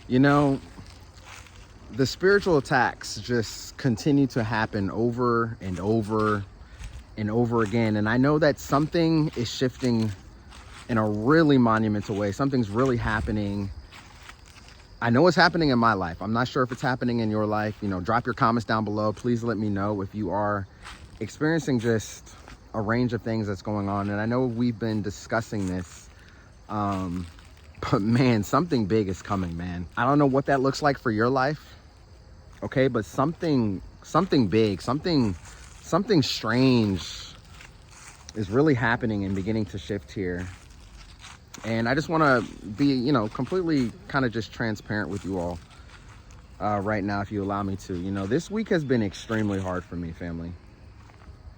You know, the spiritual attacks just continue to happen over and over and over again. And I know that something is shifting in a really monumental way. Something's really happening. I know it's happening in my life. I'm not sure if it's happening in your life. You know, drop your comments down below. Please let me know if you are experiencing just a range of things that's going on. And I know we've been discussing this, but man, something big is coming, man. I don't know what that looks like for your life, okay? But something big, something strange is really happening and beginning to shift here. And I just want to be, you know, completely kind of just transparent with you all right now, if you allow me to. You know, this week has been extremely hard for me, family.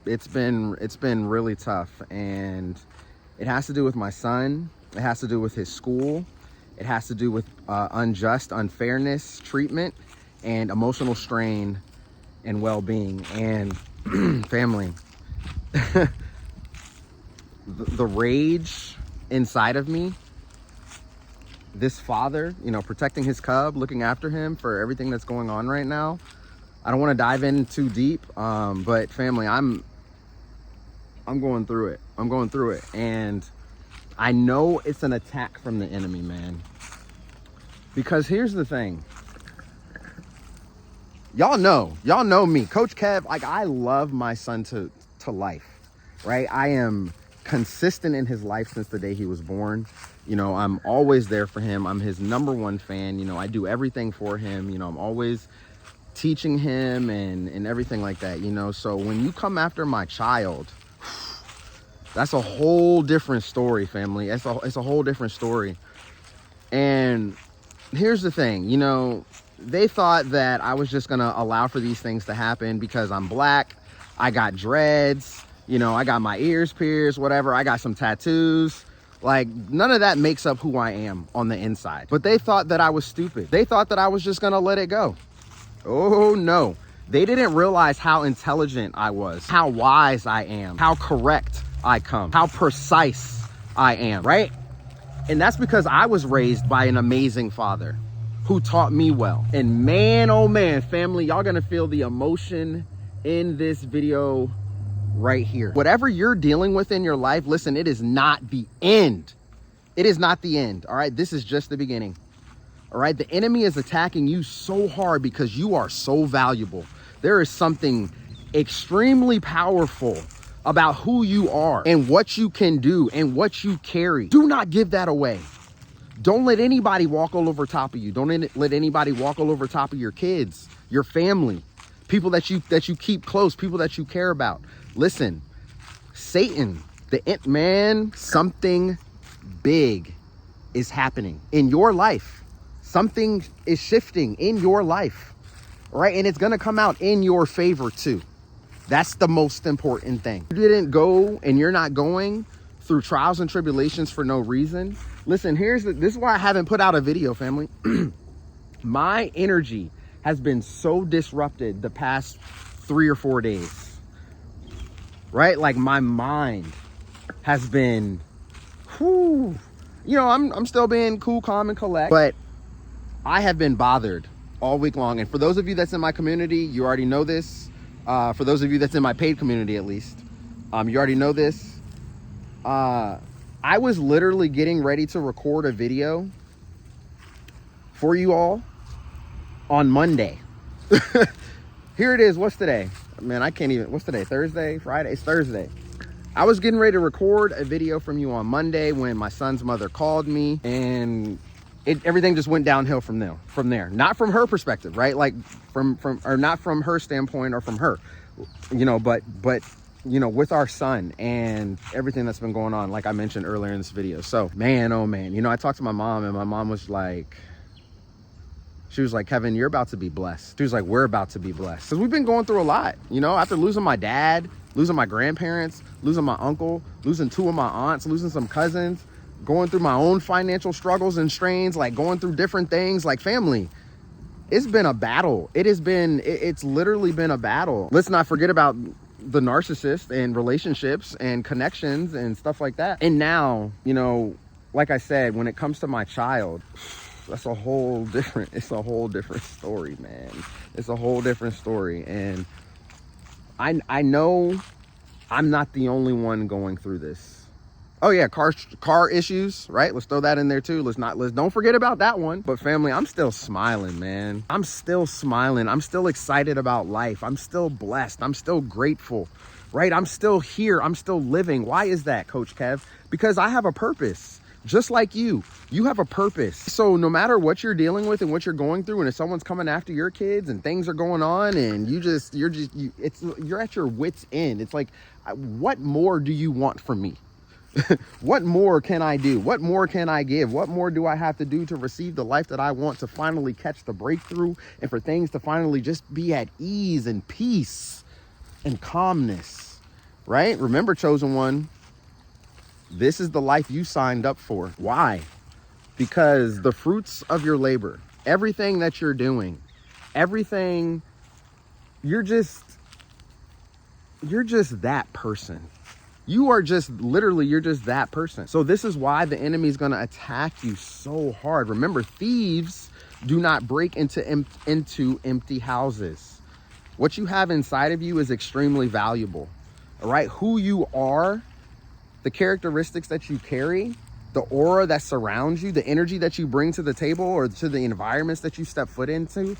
It's been really tough, and it has to do with my son. It has to do with his school. It has to do with unjust, unfairness, treatment, and emotional strain and well-being. And family, the rage inside of me, this father, you know, protecting his cub, looking after him for everything that's going on right now. I don't want to dive in too deep, but family, I'm going through it. I'm going through it. And I know it's an attack from the enemy, man. Because here's the thing. Y'all know me, Coach Kev. Like, I love my son to life, right? I am consistent in his life since the day he was born. You know, I'm always there for him. I'm his #1 fan. You know, I do everything for him. You know, I'm always teaching him and everything like that, you know. So when you come after my child, that's a whole different story, family. It's a whole different story. And here's the thing, you know, they thought that I was just gonna allow for these things to happen because I'm black, I got dreads, you know, I got my ears pierced, whatever, I got some tattoos. Like, none of that makes up who I am on the inside. But they thought that I was stupid. They thought that I was just gonna let it go. Oh no, they didn't realize how intelligent I was, how wise I am, how correct I come, how precise I am, right? And that's because I was raised by an amazing father who taught me well. And man, oh man, family, y'all gonna feel the emotion in this video right here. Whatever you're dealing with in your life, listen, it is not the end. It is not the end, all right? This is just the beginning, all right? The enemy is attacking you so hard because you are so valuable. There is something extremely powerful about who you are and what you can do and what you carry. Do not give that away. Don't let anybody walk all over top of you. Don't let anybody walk all over top of your kids, your family, people that you keep close, people that you care about. Listen, Satan, man, something big is happening in your life. Something is shifting in your life, right? And it's going to come out in your favor too. That's the most important thing. You didn't go and you're not going through trials and tribulations for no reason. Listen, this is why I haven't put out a video, family. My energy has been so disrupted the past 3 or 4 days, right? Like, my mind has been, you know, I'm still being cool, calm, and collect, but I have been bothered all week long. And for those of you that's in my community, you already know this. For those of you that's in my paid community, at least, you already know this. I was literally getting ready to record a video for you all on Monday. Here it is. What's today? Man, I can't even. What's today? Thursday? Friday? It's Thursday. I was getting ready to record a video from you on Monday when my son's mother called me, and everything just went downhill from there. Not from her perspective, right? Like or not from her standpoint or from her, you know, but you know, with our son and everything that's been going on, like I mentioned earlier in this video. So man, oh man, you know, I talked to my mom, and my mom was like, she was like, Kevin, you're about to be blessed. She was like, we're about to be blessed. Because we've been going through a lot, you know, after losing my dad, losing my grandparents, losing my uncle, losing 2 of my aunts, losing some cousins, going through my own financial struggles and strains, like going through different things, like family. It's been a battle. It's literally been a battle. Let's not forget about the narcissist and relationships and connections and stuff like that. And now, you know, like I said, when it comes to my child, that's a whole different, it's a whole different story, man. It's a whole different story. And I know I'm not the only one going through this. Oh yeah, car issues, right? Let's throw that in there too. Let's don't forget about that one. But family, I'm still smiling, man. I'm still smiling. I'm still excited about life. I'm still blessed. I'm still grateful, right? I'm still here. I'm still living. Why is that, Coach Kev? Because I have a purpose. Just like you have a purpose. So no matter what you're dealing with and what you're going through, and if someone's coming after your kids and things are going on and you're at your wit's end. It's like, what more do you want from me? What more can I do? What more can I give? What more do I have to do to receive the life that I want, to finally catch the breakthrough and for things to finally just be at ease and peace and calmness, right? Remember, chosen one, this is the life you signed up for. Why? Because the fruits of your labor, everything that you're doing, everything, you're just that person. You're just that person. So this is why the enemy is going to attack you so hard. Remember, thieves do not break into empty houses. What you have inside of you is extremely valuable. All right. Who you are, the characteristics that you carry, the aura that surrounds you, the energy that you bring to the table or to the environments that you step foot into,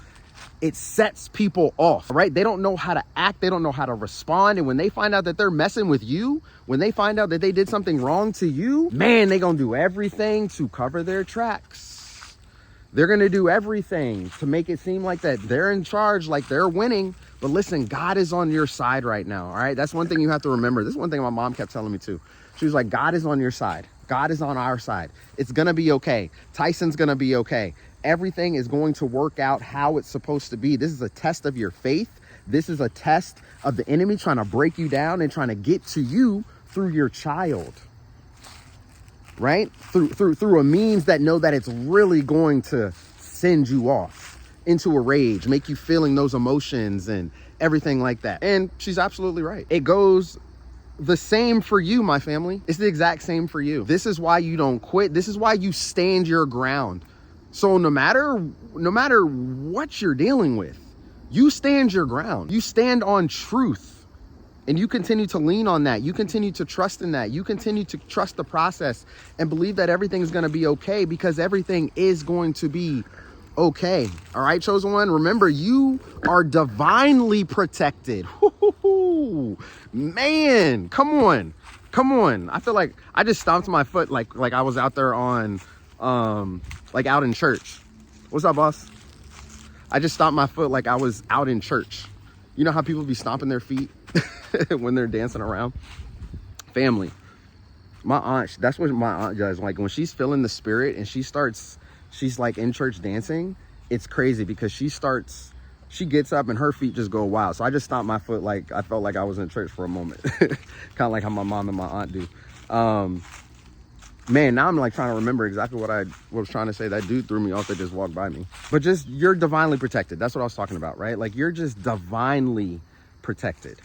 it sets people off, right? They don't know how to act. They don't know how to respond. And when they find out that they're messing with you, when they find out that they did something wrong to you, man, they're going to do everything to cover their tracks. They're going to do everything to make it seem like that they're in charge, like they're winning. But listen, God is on your side right now. All right. That's one thing you have to remember. This is one thing my mom kept telling me too. She was like, God is on your side. God is on our side. It's going to be okay. Tyson's going to be okay. Everything is going to work out how it's supposed to be. This is a test of your faith. This is a test of the enemy trying to break you down and trying to get to you through your child, right? Through a means that know that it's really going to send you off into a rage, make you feeling those emotions and everything like that. And she's absolutely right. It goes the same for you, my family. It's the exact same for you. This is why you don't quit. This is why you stand your ground. So no matter what you're dealing with, you stand your ground. You stand on truth and you continue to lean on that. You continue to trust in that. You continue to trust the process and believe that everything's going to be okay, because everything is going to be okay. All right, chosen one, remember, you are divinely protected. Man, come on. I feel like I just stomped my foot like I was out there on like out in church. What's up, boss? I just stomped my foot like I was out in church. You know how people be stomping their feet when they're dancing around? Family, my aunt, that's what my aunt does. Like when she's feeling the spirit and she's like in church dancing, it's crazy because she gets up and her feet just go wild. So I just stomped my foot like I felt like I was in church for a moment. Kind of like how my mom and my aunt do. Man, now I'm like trying to remember exactly what I was trying to say. That dude threw me off that just walked by me. But just, you're divinely protected. That's what I was talking about, right? Like you're just divinely protected.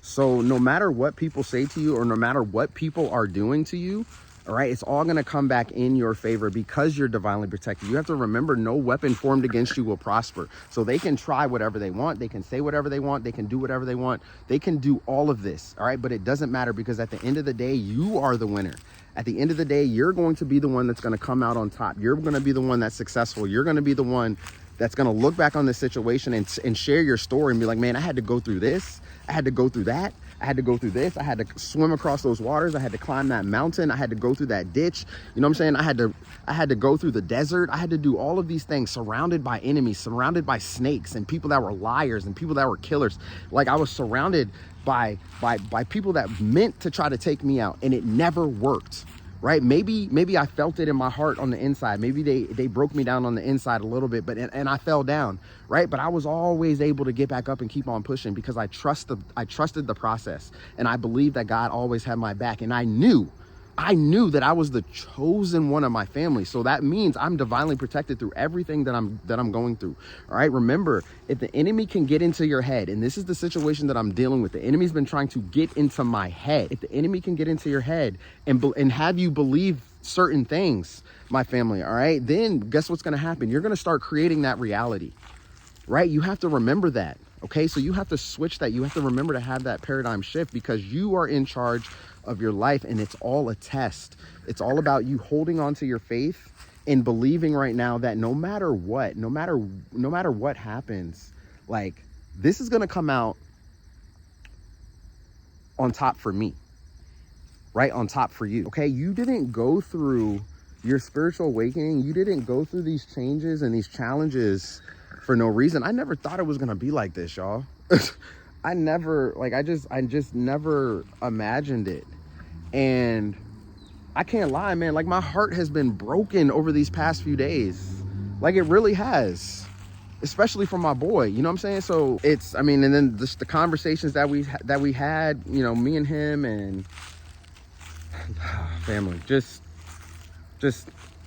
So no matter what people say to you or no matter what people are doing to you, all right, it's all going to come back in your favor because you're divinely protected. You have to remember, no weapon formed against you will prosper. So they can try whatever they want. They can say whatever they want. They can do whatever they want. They can do all of this. All right. But it doesn't matter, because at the end of the day, you are the winner. At the end of the day, you're going to be the one that's going to come out on top. You're going to be the one that's successful. You're going to be the one that's going to look back on this situation and share your story and be like, man, I had to go through this. I had to go through that. I had to go through this. I had to swim across those waters. I had to climb that mountain. I had to go through that ditch. You know what I'm saying? I had to go through the desert. I had to do all of these things, surrounded by enemies, surrounded by snakes and people that were liars and people that were killers. Like I was surrounded by people that meant to try to take me out, and it never worked. Right? Maybe I felt it in my heart on the inside. Maybe they broke me down on the inside a little bit, and I fell down, right? But I was always able to get back up and keep on pushing because I trusted the process, and I believed that God always had my back, and I knew that I was the chosen one of my family. So that means I'm divinely protected through everything that I'm going through. All right. Remember, if the enemy can get into your head, and this is the situation that I'm dealing with, the enemy's been trying to get into my head. If the enemy can get into your head and have you believe certain things, my family, all right, then guess what's going to happen? You're going to start creating that reality, right? You have to remember that, okay? So you have to switch that. You have to remember to have that paradigm shift, because you are in charge of your life, and it's all a test. It's all about you holding on to your faith and believing right now that no matter what happens, like, this is going to come out on top for me, right? On top for you, okay? You didn't go through your spiritual awakening. You didn't go through these changes and these challenges for no reason. I never thought it was going to be like this, y'all. I just never imagined it. And I can't lie, man. Like, my heart has been broken over these past few days. Like, it really has, especially for my boy, you know what I'm saying? So it's, I mean, and then just the conversations that we had, you know, me and him and family, just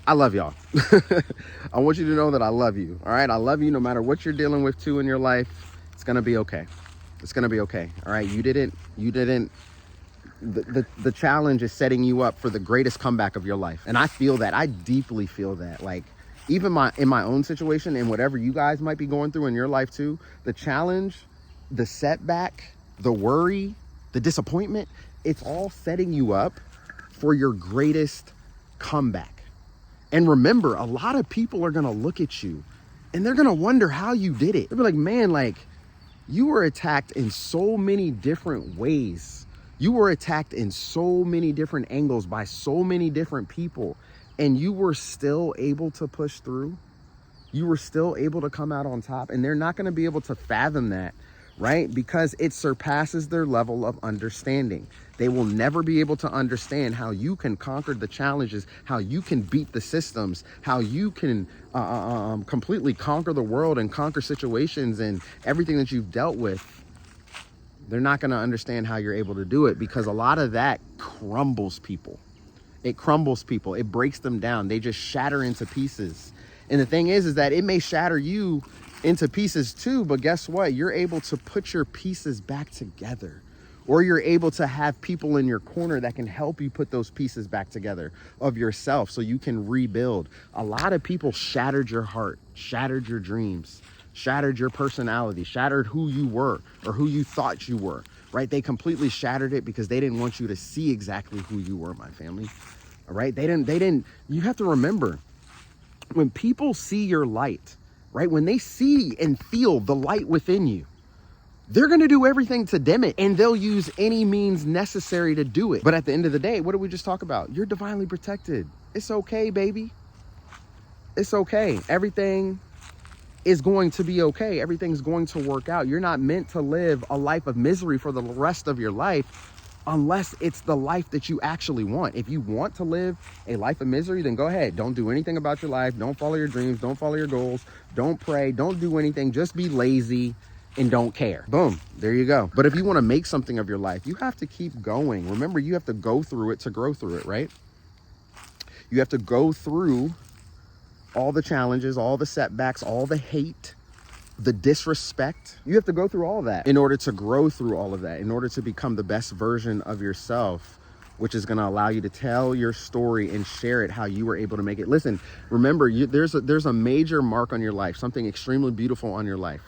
I love y'all. I want you to know that I love you. All right. I love you no matter what you're dealing with too in your life. It's going to be okay. It's going to be okay. All right. You didn't, the challenge is setting you up for the greatest comeback of your life. And I feel that. I deeply feel that. Like, even in my own situation and whatever you guys might be going through in your life too, the challenge, the setback, the worry, the disappointment, it's all setting you up for your greatest comeback. And remember, a lot of people are going to look at you and they're going to wonder how you did it. They'll be like, man, like, you were attacked in so many different ways. You were attacked in so many different angles by so many different people, and you were still able to push through. You were still able to come out on top, and they're not going to be able to fathom that, right? Because it surpasses their level of understanding. They will never be able to understand how you can conquer the challenges, how you can beat the systems, how you can completely conquer the world and conquer situations and everything that you've dealt with. They're not going to understand how you're able to do it, because a lot of that crumbles people. It crumbles people. It breaks them down. They just shatter into pieces. And the thing is that it may shatter you into pieces too, but guess what? You're able to put your pieces back together, or you're able to have people in your corner that can help you put those pieces back together of yourself so you can rebuild. A lot of people shattered your heart, shattered your dreams, shattered your personality, shattered who you were or who you thought you were, right? They completely shattered it because they didn't want you to see exactly who you were, my family. All right. They didn't, you have to remember, when people see your light, right? When they see and feel the light within you, they're going to do everything to dim it, and they'll use any means necessary to do it. But at the end of the day, what did we just talk about? You're divinely protected. It's okay, baby. It's okay. Everything is going to be okay. Everything's going to work out. You're not meant to live a life of misery for the rest of your life unless it's the life that you actually want. If you want to live a life of misery, then go ahead. Don't do anything about your life. Don't follow your dreams. Don't follow your goals. Don't pray. Don't do anything. Just be lazy and don't care. Boom. There you go. But if you want to make something of your life, you have to keep going. Remember, you have to go through it to grow through it, right? You have to go through all the challenges, all the setbacks, all the hate, the disrespect. You have to go through all of that in order to grow through all of that, in order to become the best version of yourself, which is going to allow you to tell your story and share it how you were able to make it. Listen, remember, there's a major mark on your life, something extremely beautiful on your life,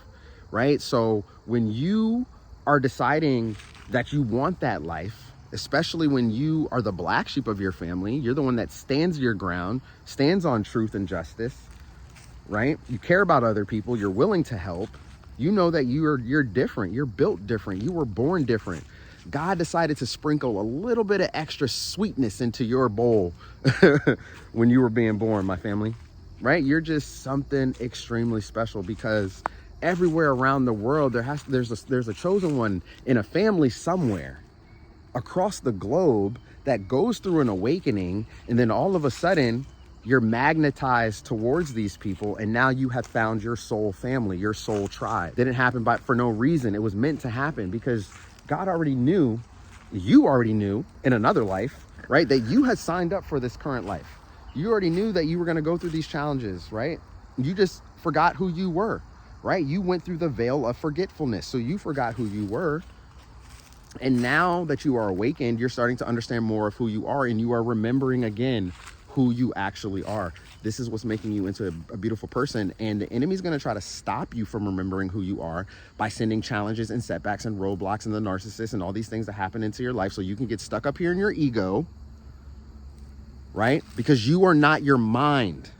right? So when you are deciding that you want that life, especially when you are the black sheep of your family, you're the one that stands your ground, stands on truth and justice, right? You care about other people. You're willing to help. You know that you're different. You're built different. You were born different. God decided to sprinkle a little bit of extra sweetness into your bowl when you were being born, my family, right? You're just something extremely special, because everywhere around the world, there's a chosen one in a family somewhere across the globe that goes through an awakening, and then all of a sudden you're magnetized towards these people, and now you have found your soul family, your soul tribe. It didn't happen for no reason. It was meant to happen because God already knew, you already knew in another life, right, that you had signed up for this current life. You already knew that you were going to go through these challenges, right? You just forgot who you were, right? You went through the veil of forgetfulness, so you forgot who you were. And now that you are awakened, you're starting to understand more of who you are, and you are remembering again who you actually are. This is what's making you into a beautiful person. And the enemy's going to try to stop you from remembering who you are by sending challenges and setbacks and roadblocks and the narcissist and all these things that happen into your life, so you can get stuck up here in your ego, right? Because you are not your mind.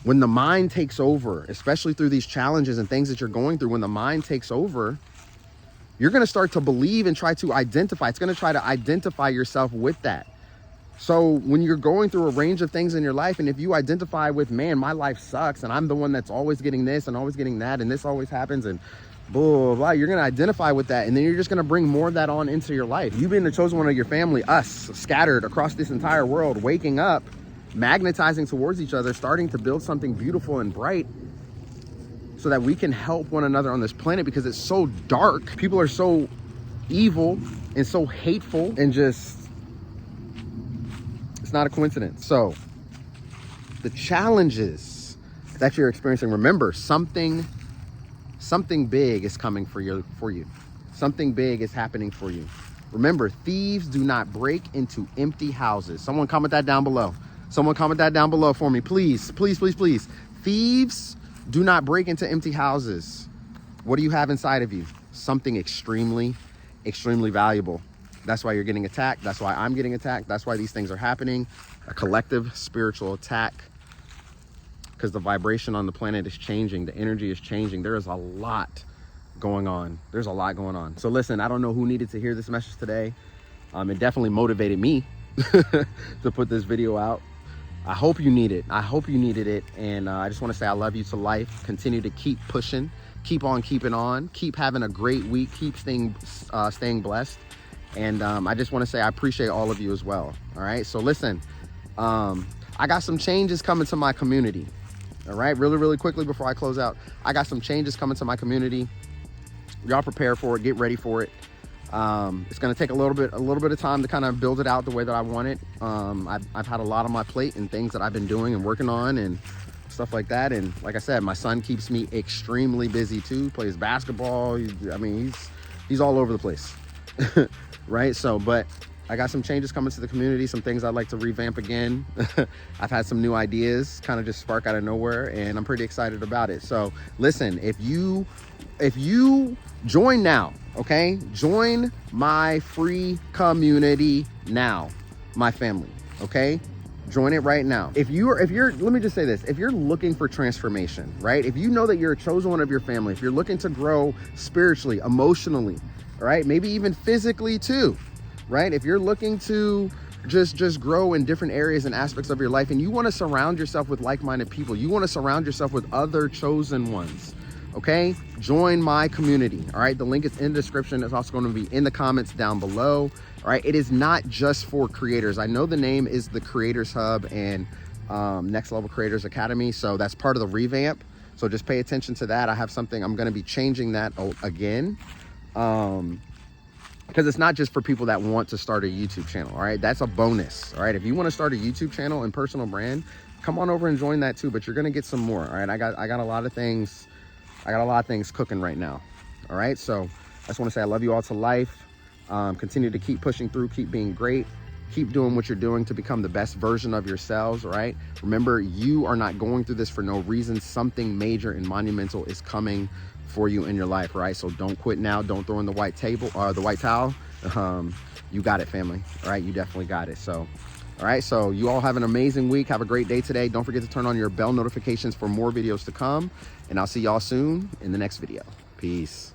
When the mind takes over, especially through these challenges and things that you're going through, when the mind takes over, you're going to start to believe and try to identify. It's going to try to identify yourself with that. So when you're going through a range of things in your life, and if you identify with, man, my life sucks and I'm the one that's always getting this and always getting that and this always happens and blah, blah, blah, you're going to identify with that. And then you're just going to bring more of that on into your life. You being the chosen one of your family, us scattered across this entire world, waking up, magnetizing towards each other, starting to build something beautiful and bright so that we can help one another on this planet, because it's so dark. People are so evil and so hateful, and just, it's not a coincidence. So the challenges that you're experiencing, remember, something big is coming for you. Something big is happening for you. Remember, thieves do not break into empty houses. Someone comment that down below. Someone comment that down below for me, please, please, please, please. Thieves do not break into empty houses. What do you have inside of you? Something extremely, extremely valuable. That's why you're getting attacked. That's why I'm getting attacked. That's why these things are happening. A collective spiritual attack, because the vibration on the planet is changing. The energy is changing. There is a lot going on. There's a lot going on. So listen, I don't know who needed to hear this message today. It definitely motivated me to put this video out. I hope you need it. I hope you needed it. And I just want to say I love you to life. Continue to keep pushing. Keep on keeping on. Keep having a great week. Keep staying blessed. And I just want to say I appreciate all of you as well. All right. So listen, I got some changes coming to my community. All right. Really, really quickly before I close out, I got some changes coming to my community. Y'all prepare for it. Get ready for it. It's going to take a little bit of time to kind of build it out the way that I want it. I've had a lot on my plate and things that I've been doing and working on and stuff like that. And like I said, my son keeps me extremely busy too. He plays basketball. He's all over the place. Right. So, but I got some changes coming to the community, some things I'd like to revamp again. I've had some new ideas kind of just spark out of nowhere, and I'm pretty excited about it. So listen, if you join now, okay, join my free community now, my family, okay, join it right now. If you're let me just say this, if you're looking for transformation, right, if you know that you're a chosen one of your family, if you're looking to grow spiritually, emotionally, all right, maybe even physically too, right, if you're looking to just grow in different areas and aspects of your life, and you want to surround yourself with like-minded people, you want to surround yourself with other chosen ones, okay, join my community. All right, the link is in the description. It's also going to be in the comments down below. All right, it is not just for creators. I know the name is the Creators Hub and Next Level Creators Academy, so that's part of the revamp, so just pay attention to that. I have something, I'm going to be changing that again, because it's not just for people that want to start a YouTube channel. All right, that's a bonus. All right, if you want to start a YouTube channel and personal brand, come on over and join that too, but you're going to get some more. All right, I got a lot of things cooking right now. All right, so I just want to say I love you all to life. Continue to keep pushing through, keep being great, keep doing what you're doing to become the best version of yourselves. All right, remember, you are not going through this for no reason. Something major and monumental is coming for you in your life. Right, so don't quit now. Don't throw in the white towel. You got it, family. All right, you definitely got it. So all right, so you all have an amazing week. Have a great day today. Don't forget to turn on your bell notifications for more videos to come, and I'll see y'all soon in the next video. Peace.